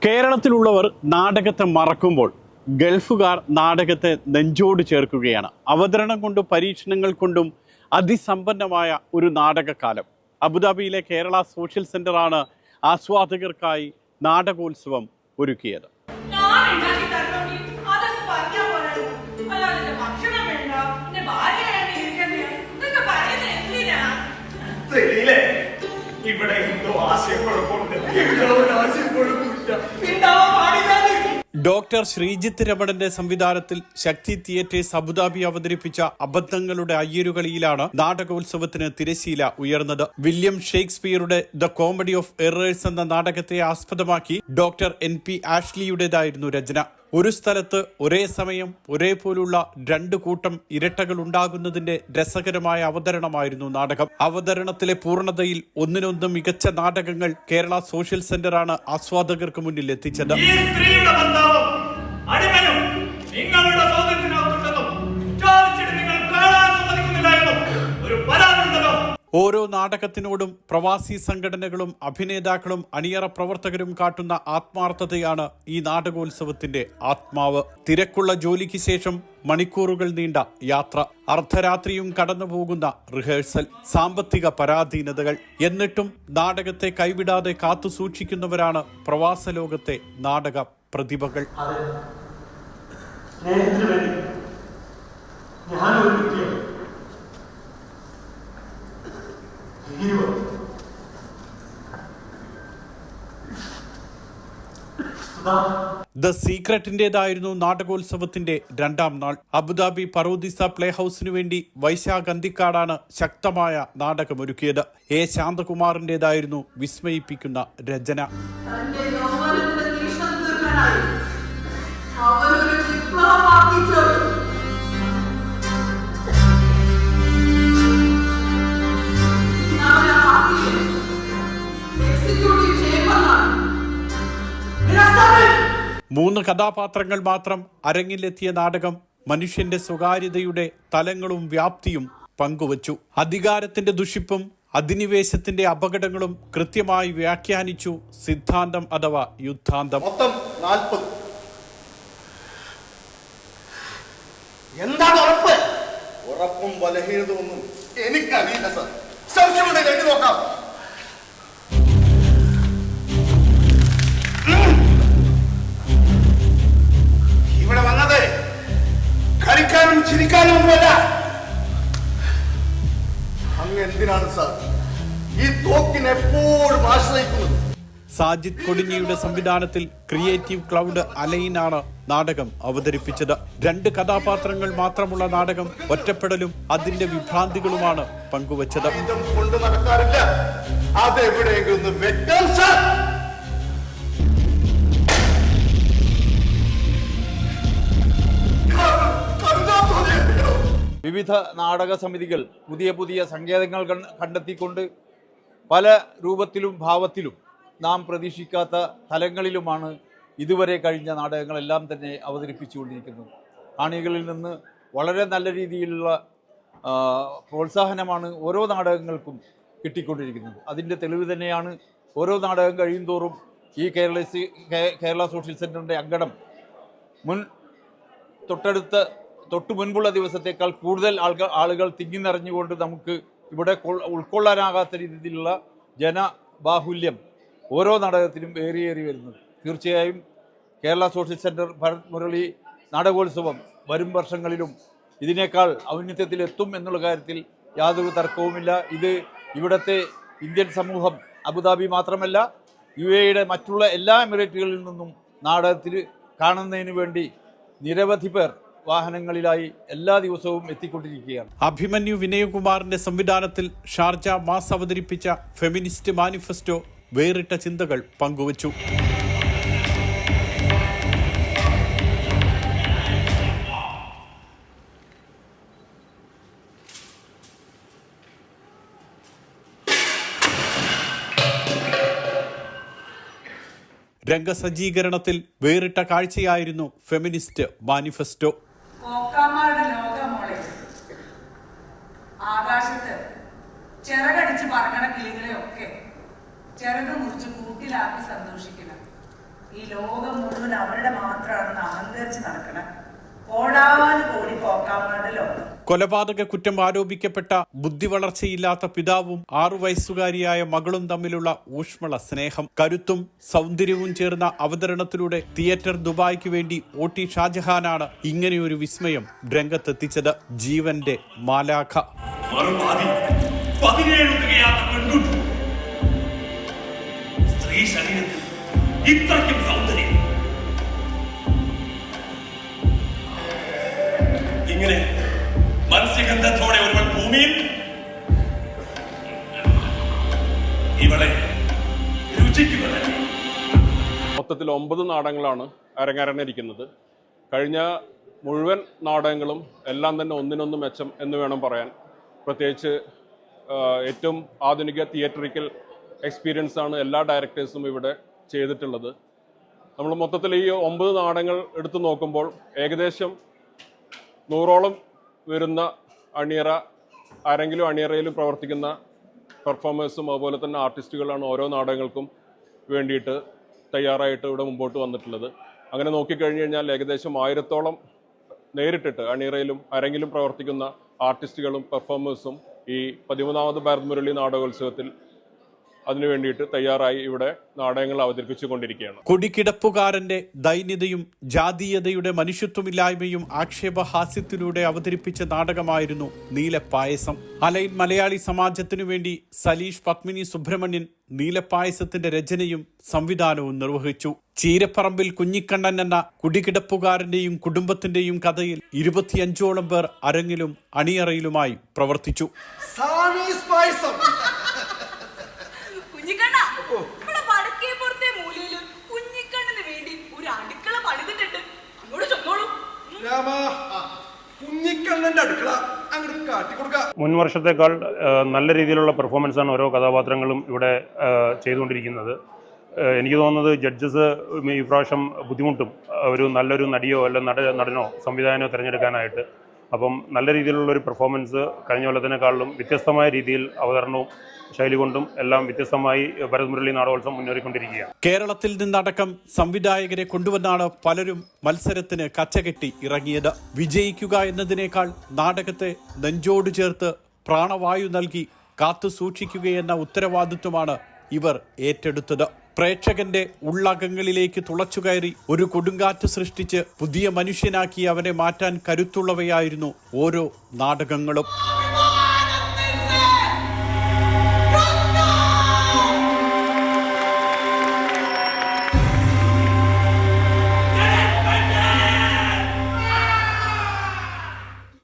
കേരളത്തിലുള്ളവർ നാടകത്തെ മറക്കുമ്പോൾ ഗൾഫുകാർ നാടകത്തെ നെഞ്ചോട് ചേർക്കുകയാണ്. അവതരണം കൊണ്ടും പരീക്ഷണങ്ങൾ കൊണ്ടും അതിസമ്പന്നമായ ഒരു നാടകക്കാലം. അബുദാബിയിലെ കേരള സോഷ്യൽ സെന്ററാണ് ആസ്വാദകർക്കായി നാടകോത്സവം ഒരുക്കിയത്. ഇവിടെ എന്തോ ആശയക്കുഴപ്പമുണ്ട്. ഡോക്ടർ ശ്രീജിത്ത് രമണന്റെ സംവിധാനത്തിൽ ശക്തി തിയേറ്റേഴ്സ് അബുദാബി അവതരിപ്പിച്ച അബദ്ധങ്ങളുടെ അയ്യരുകളിയിലാണ് നാടകോത്സവത്തിന് തിരശീല ഉയർന്നത്. വില്യം ഷേക്സ്പിയറുടെ ദ കോമഡി ഓഫ് എറേഴ്സ് എന്ന നാടകത്തെ ആസ്പദമാക്കി ഡോക്ടർ NP ആഷ്ലിയുടേതായിരുന്നു രചന. ഒരു സ്ഥലത്ത് ഒരേ സമയം ഒരേപോലുള്ള രണ്ടു കൂട്ടം ഇരട്ടകൾ ഉണ്ടാകുന്നതിന്റെ രസകരമായ അവതരണമായിരുന്നു നാടകം. അവതരണത്തിലെ പൂർണ്ണതയിൽ ഒന്നിനൊന്ന് മികച്ച നാടകങ്ങൾ കേരള സോഷ്യൽ സെന്ററാണ് ആസ്വാദകർക്ക് മുന്നിൽ എത്തിച്ചത്. ഓരോ നാടകത്തിനോടും പ്രവാസി സംഘടനകളും അഭിനേതാക്കളും അണിയറ പ്രവർത്തകരും കാട്ടുന്ന ആത്മാർത്ഥതയാണ് ഈ നാടകോത്സവത്തിന്റെ ആത്മാവ്. തിരക്കുള്ള ജോലിക്ക് ശേഷം മണിക്കൂറുകൾ നീണ്ട യാത്ര, അർദ്ധരാത്രിയും കടന്നുപോകുന്ന റിഹേഴ്സൽ, സാമ്പത്തിക പരാധീനതകൾ, എന്നിട്ടും നാടകത്തെ കൈവിടാതെ കാത്തു സൂക്ഷിക്കുന്നവരാണ് പ്രവാസ ലോകത്തെ നാടക പ്രതിഭകൾ. ദ സീക്രട്ടിന്റേതായിരുന്നു നാടകോത്സവത്തിന്റെ രണ്ടാം നാൾ. അബുദാബി പറൂദിസ പ്ലേ ഹൌസിനു വേണ്ടി വൈശാഖ് അന്തിക്കാടാണ് ശക്തമായ നാടകമൊരുക്കിയത്. A. ശാന്തകുമാറിന്റേതായിരുന്നു വിസ്മയിപ്പിക്കുന്ന രചന. മൂന്ന് കഥാപാത്രങ്ങൾ മാത്രം അരങ്ങിലെത്തിയ നാടകം മനുഷ്യന്റെ സ്വകാര്യതയുടെ തലങ്ങളും വ്യാപ്തിയും പങ്കുവച്ചു. അധികാരത്തിന്റെ ദുഷിപ്പും അധിനിവേശത്തിന്റെ അപകടങ്ങളും കൃത്യമായി വ്യാഖ്യാനിച്ചു സിദ്ധാന്തം അഥവാ യുദ്ധാന്തം. എന്താണ് ഉറപ്പ്? ഉറപ്പും ബലഹീനതയൊന്നും എനിക്കറിയില്ല സർ. സംശയമുണ്ടെങ്കിൽ എഴുതി നോക്കാം. ഇവിടെ വന്നത് കളിക്കാനും ചിരിക്കാനും ഒന്നുമല്ല. അങ്ങ് എന്തിനാണ് സാർ ഈ തോക്കിനെ എപ്പോഴും ആശ്രയിക്കുന്നത്? സാജിദ് കൊടിഞ്ഞിയുടെ സംവിധാനത്തിൽ ക്രിയേറ്റീവ് ക്ലൗഡ് അലൈനാണ് നാടകം അവതരിപ്പിച്ചത്. 2 കഥാപാത്രങ്ങൾ മാത്രമുള്ള നാടകം ഒറ്റപ്പെടലും അതിന്റെ വിഭ്രാന്തികളുമാണ് പങ്കുവച്ചത്. വിവിധ നാടക സമിതികൾ പുതിയ പുതിയ സങ്കേതങ്ങൾ കണ്ടെത്തിക്കൊണ്ട് പല രൂപത്തിലും ഭാവത്തിലും നാം പ്രതീക്ഷിക്കാത്ത തലങ്ങളിലുമാണ് ഇതുവരെ കഴിഞ്ഞ നാടകങ്ങളെല്ലാം തന്നെ അവതരിപ്പിച്ചുകൊണ്ടിരിക്കുന്നത്. കാണികളിൽ നിന്ന് വളരെ നല്ല രീതിയിലുള്ള പ്രോത്സാഹനമാണ് ഓരോ നാടകങ്ങൾക്കും കിട്ടിക്കൊണ്ടിരിക്കുന്നത്. അതിൻ്റെ തെളിവ് തന്നെയാണ് ഓരോ നാടകം കഴിയും തോറും ഈ കേരള സോഷ്യൽ സെൻ്ററിൻ്റെ അങ്കണം തൊട്ടു മുൻപുള്ള ദിവസത്തേക്കാൾ കൂടുതൽ ആളുകൾ തിങ്ങി നിറഞ്ഞുകൊണ്ട് നമുക്ക് ഇവിടെ ഉൾക്കൊള്ളാനാകാത്ത രീതിയിലുള്ള ജനബാഹുല്യം ഓരോ നാടകത്തിലും ഏറിയേറി വരുന്നത്. തീർച്ചയായും കേരള സോഷ്യൽ സെൻറ്റർ ഭരത് മുരളി നാടകോത്സവം വരും വർഷങ്ങളിലും ഇതിനേക്കാൾ ഔന്നത്യത്തിലെത്തും എന്നുള്ള കാര്യത്തിൽ യാതൊരു തർക്കവുമില്ല. ഇത് ഇവിടുത്തെ ഇന്ത്യൻ സമൂഹം അബുദാബി മാത്രമല്ല UAE മറ്റുള്ള എല്ലാ എമിറേറ്റുകളിൽ നിന്നും നാടകത്തിൽ കാണുന്നതിന് വേണ്ടി നിരവധി പേർ വാഹനങ്ങളിലായി എല്ലാ ദിവസവും എത്തിക്കൊണ്ടിരിക്കുകയാണ്. അഭിമന്യു വിനയകുമാറിന്റെ സംവിധാനത്തിൽ ഷാർജ മാസ് അവതരിപ്പിച്ച ഫെമിനിസ്റ്റ് മാനിഫെസ്റ്റോ വേറിട്ട ചിന്തകൾ പങ്കുവച്ചു. രംഗസജ്ജീകരണത്തിൽ വേറിട്ട കാഴ്ചയായിരുന്നു ഫെമിനിസ്റ്റ് മാനിഫെസ്റ്റോ. ആകാശത്ത് ചിറകടിച്ച് പറക്കണ കിളികളെ ഒക്കെ ചിറക് മുറിച്ച് കൂട്ടിലാക്കി സന്തോഷിക്കണം. ഈ ലോകം മുഴുവൻ അവരുടെ മാത്രമാണെന്ന് അഹങ്കരിച്ച് നടക്കണം. കോടാനുകോടി പോക്കാമാരുടെ ലോകം. കൊലപാതക കുറ്റം ആരോപിക്കപ്പെട്ട ബുദ്ധി വളർച്ചയില്ലാത്ത പിതാവും 6 വയസ്സുകാരിയായ മകളും തമ്മിലുള്ള ഊഷ്മള സ്നേഹം, കരുത്തും സൗന്ദര്യവും ചേർന്ന അവതരണത്തിലൂടെ തിയേറ്റർ ദുബായ്ക്ക് വേണ്ടി OT ഷാജഹാനാണ് ഇങ്ങനെയൊരു വിസ്മയം രംഗത്തെത്തിച്ചത്. ജീവന്റെ മാലാഖ. സ്ത്രീ ശരീരത്തിൽ ഇത്രയ്ക്കും സൗന്ദര്യം, ഇങ്ങനെ മത്സ്യഗന്ധത്തോടെ ഒരുവൻ ഭൂമിയിൽ ഇവളെ രുചിക്കുന്നതല്ലേ. മൊത്തത്തിൽ 9 നാടകങ്ങളാണ് അരങ്ങേറാനിരിക്കുന്നത്. കഴിഞ്ഞ മുഴുവൻ നാടകങ്ങളും എല്ലാം തന്നെ ഒന്നിനൊന്ന് മെച്ചം എന്ന് വേണം പറയാൻ. പ്രത്യേകിച്ച് ഏറ്റവും ആധുനിക തിയേറ്ററിക്കൽ എക്സ്പീരിയൻസ് ആണ് എല്ലാ ഡയറക്ടേഴ്സും ഇവിടെ ചെയ്തിട്ടുള്ളത്. നമ്മൾ മൊത്തത്തിൽ ഈ 9 നാടകങ്ങൾ എടുത്തു നോക്കുമ്പോൾ ഏകദേശം 100ഓളം വരുന്ന അണിയറ, ആരെങ്കിലും അണിയറയിലും പ്രവർത്തിക്കുന്ന പെർഫോമേഴ്സും അതുപോലെ തന്നെ ആർട്ടിസ്റ്റുകളാണ് ഓരോ നാടകങ്ങൾക്കും വേണ്ടിയിട്ട് തയ്യാറായിട്ട് ഇവിടെ മുമ്പോട്ട് വന്നിട്ടുള്ളത്. അങ്ങനെ നോക്കിക്കഴിഞ്ഞ് കഴിഞ്ഞാൽ ഏകദേശം 1000ഓളം നേരിട്ടിട്ട് അണിയറയിലും അരങ്ങിലും പ്രവർത്തിക്കുന്ന ആർട്ടിസ്റ്റുകളും പെർഫോമേഴ്സും ഈ 13ാമത് ഭാരത് മുരളി നാടകോത്സവത്തിൽ അതിനു വേണ്ടിയിട്ട് തയ്യാറായി ഇവിടെ നാടകങ്ങൾ അവതരിപ്പിച്ചുകൊണ്ടിരിക്കുകയാണ്. കൊടിക്കിടപ്പുകാരന്റെ ദൈന്യതയും ജാതീയതയുടെ മനുഷ്യത്വമില്ലായ്മയും ആക്ഷേപഹാസ്യത്തിലൂടെ അവതരിപ്പിച്ച നാടകമായിരുന്നു നീലപ്പായസം. അലൈൻ മലയാളി സമാജത്തിനു വേണ്ടി സലീഷ് പത്മിനി സുബ്രഹ്മണ്യൻ നീലപ്പായസത്തിന്റെ രചനയും സംവിധാനവും നിർവഹിച്ചു. ചീരപ്പറമ്പിൽ കുഞ്ഞിക്കണ്ണൻ എന്ന കുടികിടപ്പുകാരന്റെയും കുടുംബത്തിന്റെയും കഥയിൽ 25ഓളം പേർ അരങ്ങിലും അണിയറയിലുമായി പ്രവർത്തിച്ചു. മുൻ വർഷത്തേക്കാൾ നല്ല രീതിയിലുള്ള പെർഫോമൻസാണ് ഓരോ കഥാപാത്രങ്ങളും ഇവിടെ ചെയ്തുകൊണ്ടിരിക്കുന്നത്. എനിക്ക് തോന്നുന്നത് ജഡ്ജസ് ഈ പ്രാവശ്യം ബുദ്ധിമുട്ടും നല്ലൊരു നടിയോ അല്ല നടനോ സംവിധായകനോ തിരഞ്ഞെടുക്കാനായിട്ട്. അപ്പം നല്ല രീതിയിലുള്ളൊരു പെർഫോമൻസ് കഴിഞ്ഞ കൊല്ലത്തിനേക്കാളും വ്യത്യസ്തമായ രീതിയിൽ അവതരണവും ശൈലി കൊണ്ടും എല്ലാം വ്യത്യസ്തമായി ഭാരത് മുരളി നാടകോത്സവം മുന്നേറിക്കൊണ്ടിരിക്കുകയാണ്. കേരളത്തിൽ നിന്നടക്കം സംവിധായകരെ കൊണ്ടുവന്നാണ് പലരും മത്സരത്തിന് കച്ചകെട്ടി ഇറങ്ങിയത്. വിജയിക്കുക എന്നതിനേക്കാൾ നാടകത്തെ നെഞ്ചോട് ചേർത്ത് പ്രാണവായു നൽകി കാത്തു സൂക്ഷിക്കുകയെന്ന ഉത്തരവാദിത്വമാണ് ഇവർ ഏറ്റെടുത്തത്. പ്രേക്ഷകന്റെ ഉള്ളകങ്ങളിലേക്ക് തുളച്ചുകയറി ഒരു കൊടുങ്കാറ്റ് സൃഷ്ടിച്ച് പുതിയ മനുഷ്യനാക്കി അവനെ മാറ്റാൻ കരുത്തുള്ളവയായിരുന്നു ഓരോ നാടകങ്ങളും.